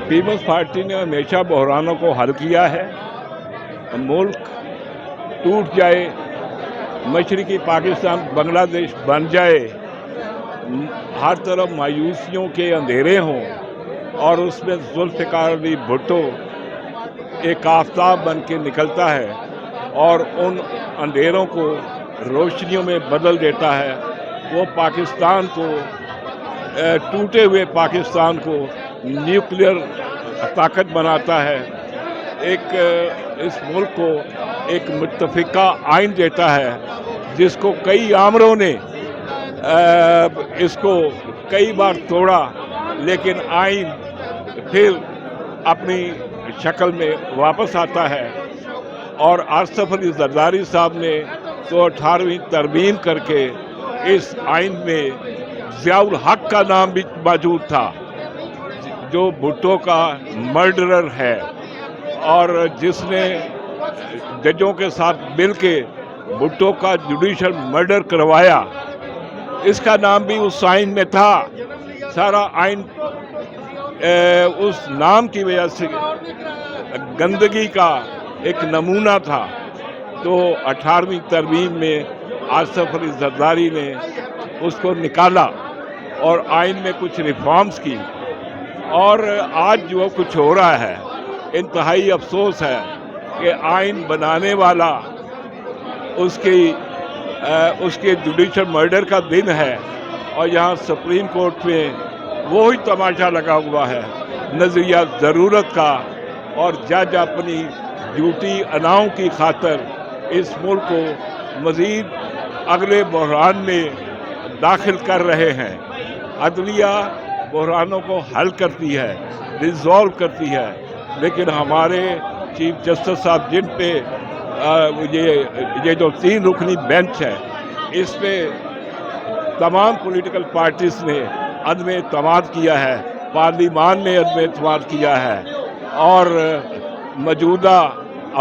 Peoples party نے ہمیشہ بحرانوں کو حل کیا ہے. ملک ٹوٹ جائے، مشرقی پاکستان بنگلہ دیش بن جائے، ہر طرف مایوسیوں کے اندھیرے ہوں اور اس میں ذوالفقار علی بھٹو ایک آفتاب بن کے نکلتا ہے اور ان اندھیروں کو روشنیوں میں بدل دیتا ہے. وہ پاکستان کو، ٹوٹے ہوئے پاکستان کو نیوکلیئر طاقت بناتا ہے. اس ملک کو ایک متفقہ آئین دیتا ہے جس کو کئی آمروں نے اس کو کئی بار توڑا، لیکن آئین پھر اپنی شکل میں واپس آتا ہے. اور آصف علی زرداری صاحب نے تو 18ویں ترمیم کر کے اس آئین میں ضیاء الحق کا نام بھی موجود تھا، جو بھٹو کا مرڈرر ہے اور جس نے ججوں کے ساتھ مل کے بھٹو کا جوڈیشل مرڈر کروایا. اس کا نام بھی اس آئین میں تھا. سارا آئین اس نام کی وجہ سے گندگی کا ایک نمونہ تھا. تو 18ویں ترمیم میں آصف علی زرداری نے اس کو نکالا اور آئین میں کچھ ریفارمز کی. اور آج جو کچھ ہو رہا ہے، انتہائی افسوس ہے کہ آئین بنانے والا اس کے جوڈیشل مرڈر کا دن ہے اور یہاں سپریم کورٹ میں وہی تماشا لگا ہوا ہے نظریہ ضرورت کا، اور جج اپنی ڈیوٹی اناؤں کی خاطر اس ملک کو مزید اگلے بحران میں داخل کر رہے ہیں. عدلیہ بحرانوں کو حل کرتی ہے، ریزالو کرتی ہے، لیکن ہمارے چیف جسٹس صاحب جن پہ یہ جو 3 رکنی بینچ ہے، اس پہ تمام پولیٹیکل پارٹیز نے عدم اعتماد کیا ہے، پارلیمان نے عدم اعتماد کیا ہے، اور موجودہ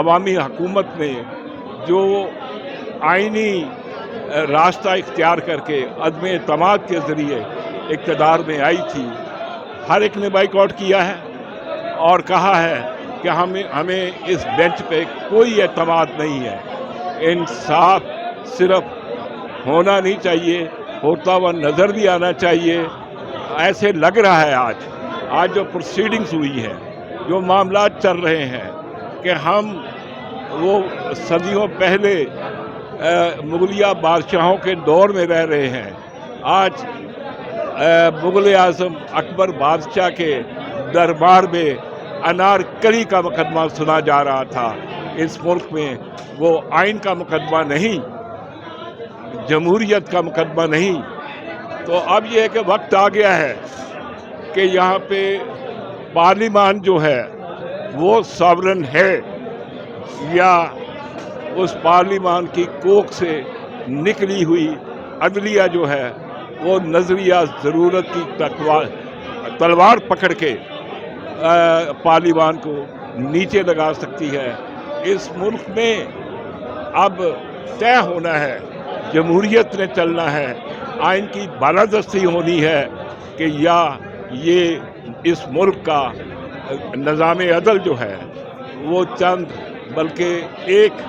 عوامی حکومت نے جو آئینی راستہ اختیار کر کے عدم اعتماد کے ذریعے اقتدار میں آئی تھی، ہر ایک نے بائیکاٹ کیا ہے اور کہا ہے کہ ہمیں اس بینچ پہ کوئی اعتماد نہیں ہے. انصاف صرف ہونا نہیں چاہیے، ہوتا ہوا نظر بھی آنا چاہیے. ایسے لگ رہا ہے آج جو پروسیڈنگز ہوئی ہیں، جو معاملات چل رہے ہیں، کہ ہم وہ صدیوں پہلے مغلیہ بادشاہوں کے دور میں رہ رہے ہیں. آج مغل اعظم اکبر بادشاہ کے دربار میں انارکلی کا مقدمہ سنا جا رہا تھا. اس ملک میں وہ آئین کا مقدمہ نہیں، جمہوریت کا مقدمہ نہیں. تو اب یہ ہے کہ وقت آ گیا ہے کہ یہاں پہ پارلیمان جو ہے وہ ساورن ہے، یا اس پارلیمان کی کوکھ سے نکلی ہوئی عدلیہ جو ہے وہ نظریہ ضرورت کی تلوار پکڑ کے پارلیمان کو نیچے لگا سکتی ہے. اس ملک میں اب طے ہونا ہے، جمہوریت نے چلنا ہے، آئین کی بالادستی ہونی ہے، کہ یا یہ اس ملک کا نظام عدل جو ہے وہ چند بلکہ ایک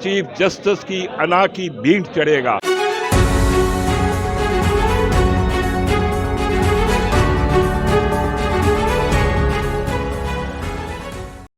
چیف جسٹس کی انا کی بھینٹ چڑھے گا.